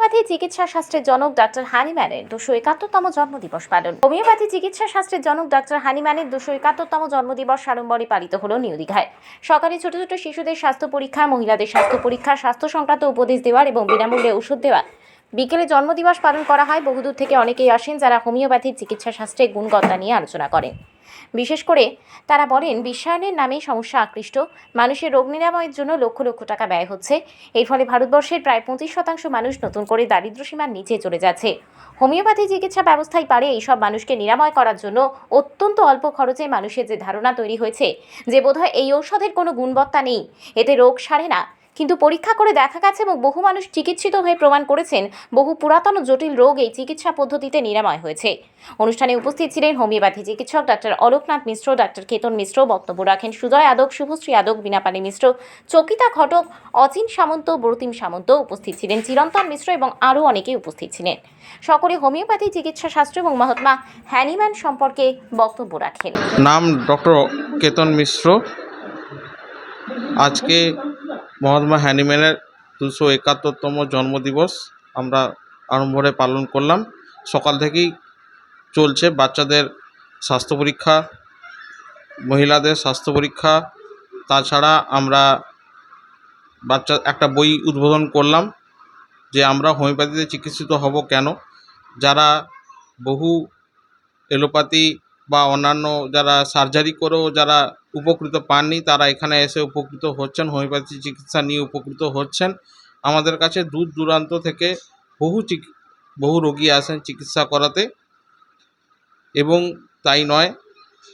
Homeopathy চিকিৎসা শাস্ত্রের জনক ডাক্তার হানিম্যানের 271তম জন্মদিবস পালন। হোমিওপ্যাথি চিকিৎসা শাস্ত্রের জনক ডাক্তার হানিম্যানের 271তম জন্মদিবস সাড়ম্বরে পালিত হলো নিউ দীঘায়। সকালে ছোট ছোট শিশুদের স্বাস্থ্য পরীক্ষা, মহিলাদের স্বাস্থ্য পরীক্ষা, স্বাস্থ্য সংক্রান্ত উপদেশ দেওয়ার এবং বিনামূল্যে ওষুধ দেওয়া। বিকেলে জন্মদিবস পালন করা হয়। বহুদূর থেকে অনেকেই আসেন যারা হোমিওপ্যাথির চিকিৎসা শাস্ত্রের গুণগতা নিয়ে আলোচনা করেন। বিশেষ করে তারা বলেন, বিশ্বায়নের নামে সমস্যা আকৃষ্ট মানুষের রোগ নিরাময়ের জন্য লক্ষ লক্ষ টাকা ব্যয় হচ্ছে। এর ফলে ভারতবর্ষের প্রায় 25% মানুষ নতুন করে দারিদ্র্যসীমার নিচে চলে যাচ্ছে। হোমিওপ্যাথি চিকিৎসা ব্যবস্থাই পারে এইসব মানুষকে নিরাময় করার জন্য। অত্যন্ত অল্প খরচে মানুষের যে ধারণা তৈরি হয়েছে যে বোধহয় এই ঔষধের কোনো গুণবত্তা নেই, এতে রোগ সারে না, কিন্তু পরীক্ষা করে দেখা গেছে এবং বহু মানুষ চিকিৎসিত হয়ে প্রমাণ করেছেন বহু পুরাতন ও জটিল রোগ এই চিকিৎসা পদ্ধতিতে নিরাময় হয়েছে। অনুষ্ঠানে উপস্থিত ছিলেন হোমিওপ্যাথি চিকিৎসক ডাক্তার অলোকনাথ মিশ্র, ডাক্তার কেতন মিশ্র। বক্তব্য রাখেন সুজয় আদক, শুভশ্রী আদক, বীণাপানি মিশ্র, চকিতা ঘটক, অচিন সামন্ত, ব্রতিম সামন্ত। উপস্থিত ছিলেন চিরন্তন মিশ্র এবং আরও অনেকেই উপস্থিত ছিলেন। সকলে হোমিওপ্যাথি চিকিৎসা শাস্ত্র এবং মহাত্মা হ্যানিম্যান সম্পর্কে বক্তব্য রাখেন। নাম ডক্টর কেতন মিশ্র। আজকে মহাত্মা হ্যানিম্যানের 271তম জন্মদিবস আমরা আড়ম্বরে পালন করলাম। সকাল থেকেই চলছে বাচ্চাদের স্বাস্থ্য পরীক্ষা, মহিলাদের স্বাস্থ্য পরীক্ষা। তাছাড়া আমরা একটা বই উদ্বোধন করলাম যে আমরা হোমিওপ্যাথিতে চিকিৎসিত হব কেন। যারা বহু এলোপ্যাথি বা অন্যান্য যারা সার্জারি করেও যারা উপকৃত পাননি, তারা এখানে এসে উপকৃত হচ্ছেন, হোমিওপ্যাথি চিকিৎসা নিয়ে উপকৃত হচ্ছেন। আমাদের কাছে দূর দূরান্ত থেকে বহু রোগী আসেন চিকিৎসা করাতে। এবং তাই নয়,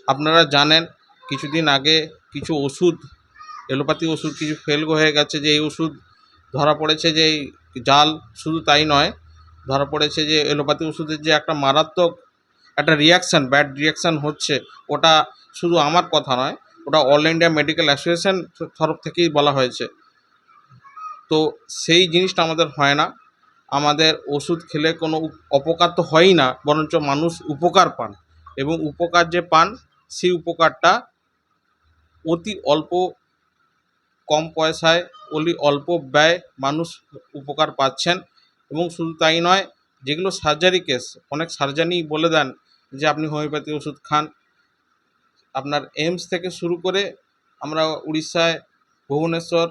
আপনারা জানেন কিছুদিন আগে কিছু ওষুধ, এলোপ্যাথি ওষুধ কিছু ফেল হয়ে গেছে, যে এই ওষুধ ধরা পড়েছে যে জাল। শুধু তাই নয়, ধরা পড়েছে যে এলোপ্যাথি ওষুধের যে একটা মারাত্মক একটা ব্যাড রিয়াকশান হচ্ছে, ওটা শুধু আমার কথা নয়, ওটা অল ইন্ডিয়া মেডিকেল অ্যাসোসিয়েশন তরফ থেকেই বলা হয়েছে। তো সেই জিনিসটা আমাদের হয় না। আমাদের ওষুধ খেলে কোনো অপকার তো হয়ই না, বরঞ্চ মানুষ উপকার পান, এবং উপকার যে পান সেই উপকারটা অতি অল্প কম পয়সায় অল্প ব্যয় মানুষ উপকার পাচ্ছেন। এবং শুধু তাই নয়, যেগুলো সার্জারি কেস, অনেক সার্জানি বলে দেন যে আপনি হোমিওপ্যাথি ওষুধ খান। আপনার এইমস থেকে শুরু করে আমরা উড়িষ্যায় ভুবনেশ্বর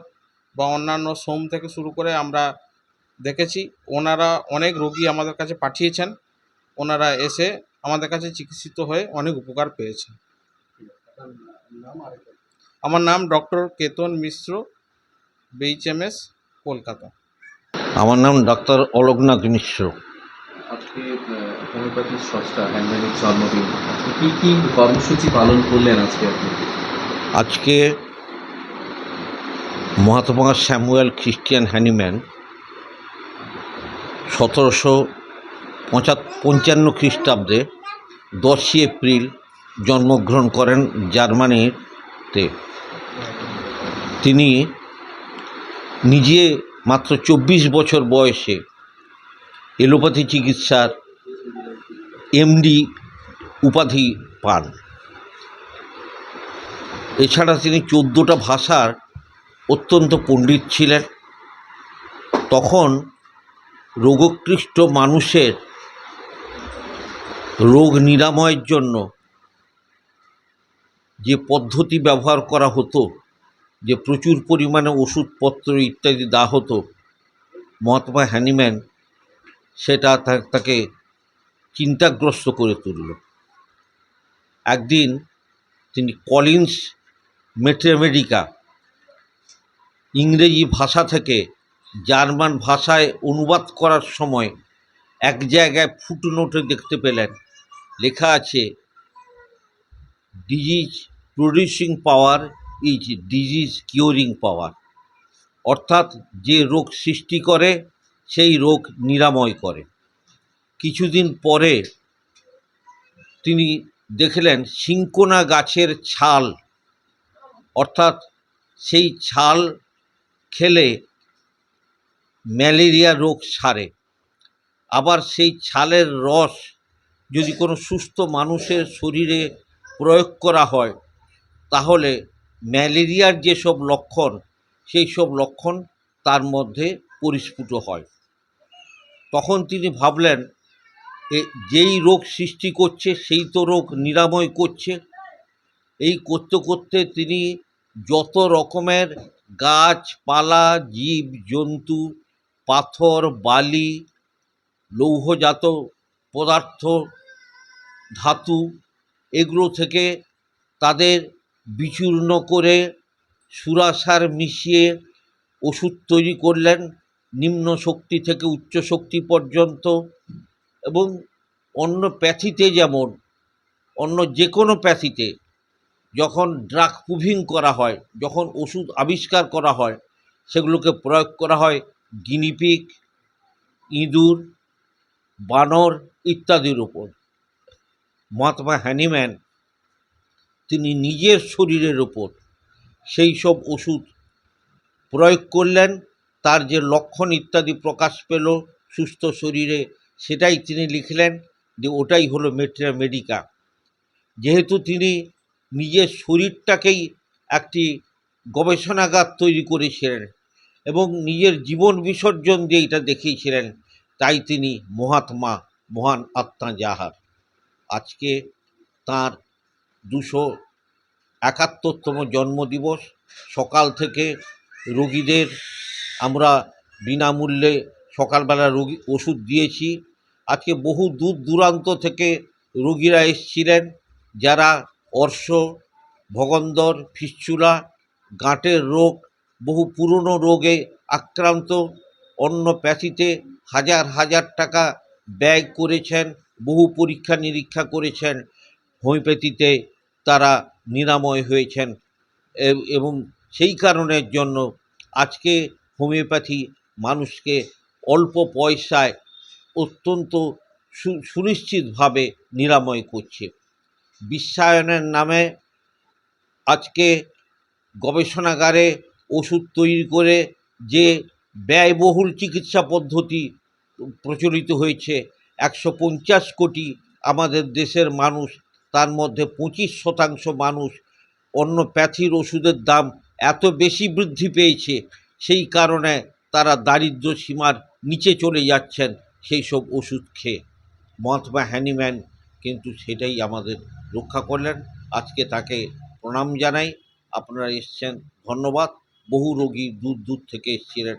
বা অন্যান্য সোম থেকে শুরু করে আমরা দেখেছি, ওনারা অনেক রোগী আমাদের কাছে পাঠিয়েছেন। ওনারা এসে আমাদের কাছে চিকিৎসিত হয়ে অনেক উপকার পেয়েছেন। আমার নাম ডক্টর কেতন মিশ্র, BHMS, কলকাতা। আমার নাম ডাক্তার অলোকনাথ মিশ্র। আজকে হোমিওপ্যাথির স্রষ্টা হ্যানিম্যানের জন্মদিন, আজকে কী কর্মসূচি পালন করলেন আপনি? আজকে মহাত্মা স্যামুয়েল ক্রিস্টিয়ান হ্যানিম্যান 1755 খ্রিস্টাব্দে 10ই এপ্রিল জন্মগ্রহণ করেন জার্মানিতে। তিনি নিজে মাত্র 24 বছর বয়সে এলোপ্যাথি চিকিৎসার MD উপাধি পান। এছাড়া তিনি 14টা ভাষার অত্যন্ত পণ্ডিত ছিলেন। তখন রোগক্লিষ্ট মানুষের রোগ নিরাময়ের জন্য যে পদ্ধতি ব্যবহার করা হতো, যে প্রচুর পরিমাণে ওষুধপত্র ইত্যাদি দেওয়া হতো, মহাত্মা হ্যানিম্যান সেটা তাকে চিন্তাগ্রস্ত করে তুলল। একদিন তিনি কলিন্স ম্যাথমেটিকা ইংরেজি ভাষা থেকে জার্মান ভাষায় অনুবাদ করার সময় এক জায়গায় ফুটনোটে দেখতে পেলেন, লেখা আছে, disease producing power is disease curing power. অর্থাৎ যে রোগ সৃষ্টি করে সেই রোগ নিরাময় করে। কিছুদিন পরে তিনি দেখলেন সিনকোনা গাছের ছাল, অর্থাৎ সেই ছাল খেলে ম্যালেরিয়া রোগ সারে। আবার সেই ছালের রস যদি কোনো সুস্থ মানুষের শরীরে প্রয়োগ করা হয়, তাহলে ম্যালেরিয়ার যেসব লক্ষণ, সেই সব লক্ষণ তার মধ্যে পরিস্ফুট হয়। তখন তিনি ভাবলেন যেই রোগ সৃষ্টি করছে সেই তো রোগ নিরাময় করছে। এই করতে করতে তিনি যত রকমের গাছপালা, জীব জন্তু, পাথর, বালি, লৌহজাত পদার্থ, ধাতু, এগুলো থেকে তাদের বিচূর্ণ করে সুরাসার মিশিয়ে ওষুধ তৈরি করলেন, নিম্ন শক্তি থেকে উচ্চ শক্তি পর্যন্ত। এবং অন্য প্যাথিতে যেমন, অন্য যে কোনো প্যাথিতে যখন ড্রাগ প্রুভিং করা হয়, যখন ওষুধ আবিষ্কার করা হয়, সেগুলোকে প্রয়োগ করা হয় গিনিপিগ, ইঁদুর, বানর ইত্যাদির উপর। মহাত্মা হ্যানিম্যান তিনি নিজের শরীরের ওপর সেই সব ওষুধ প্রয়োগ করলেন। তার যে লক্ষণ ইত্যাদি প্রকাশ পেল সুস্থ শরীরে, সেটাই তিনি লিখলেন যে ওটাই হলো মেট্রা মেডিকা। যেহেতু তিনি নিজের শরীরটাকেই একটি গবেষণাগার তৈরি করেছিলেন এবং নিজের জীবন বিসর্জন দিয়ে এটা দেখিয়েছিলেন, তাই তিনি মহাত্মা, মহান আত্মা যাহার। আজকে তাঁর 271তম জন্মদিবস। সকাল থেকে রোগীদের আমরা বিনামূল্যে সকালবেলা ওষুধ দিয়েছি। আজকে বহু দূর দূরান্ত থেকে রোগীরা এসেছিলেন, যারা অর্শ, ভগন্দর, ফিস্চুলা, গাঁটের রোগ, বহু পুরনো রোগে আক্রান্ত, অন্য প্যাথিতে হাজার হাজার টাকা ব্যয় করেছেন, বহু পরীক্ষা নিরীক্ষা করেছেন, হোমিওপ্যাথিতে তারা নিরাময় হয়েছেন। এবং সেই কারণের জন্য আজকে হোমিওপ্যাথি মানুষকে অল্প পয়সায় অত্যন্ত সুনিশ্চিতভাবে নিরাময় করছে। বিশ্বায়নের নামে আজকে গবেষণাগারে ওষুধ তৈরি করে যে ব্যয়বহুল চিকিৎসা পদ্ধতি প্রচলিত হয়েছে, 150 কোটি আমাদের দেশের মানুষ, তার মধ্যে 25% মানুষ, অন্য প্যাথির ওষুধের দাম এত বেশি বৃদ্ধি পেয়েছে, সেই কারণে তারা দারিদ্র্য সীমার নিচে চলে যাচ্ছেন সেই সব ওষুধ খেয়ে। মহাত্মা হ্যানিম্যান কিন্তু সেটাই আমাদের রক্ষা করলেন। আজকে তাকে প্রণাম জানাই। আপনারা এসছেন, ধন্যবাদ। বহু রোগী দূর দূর থেকে এসেছিলেন।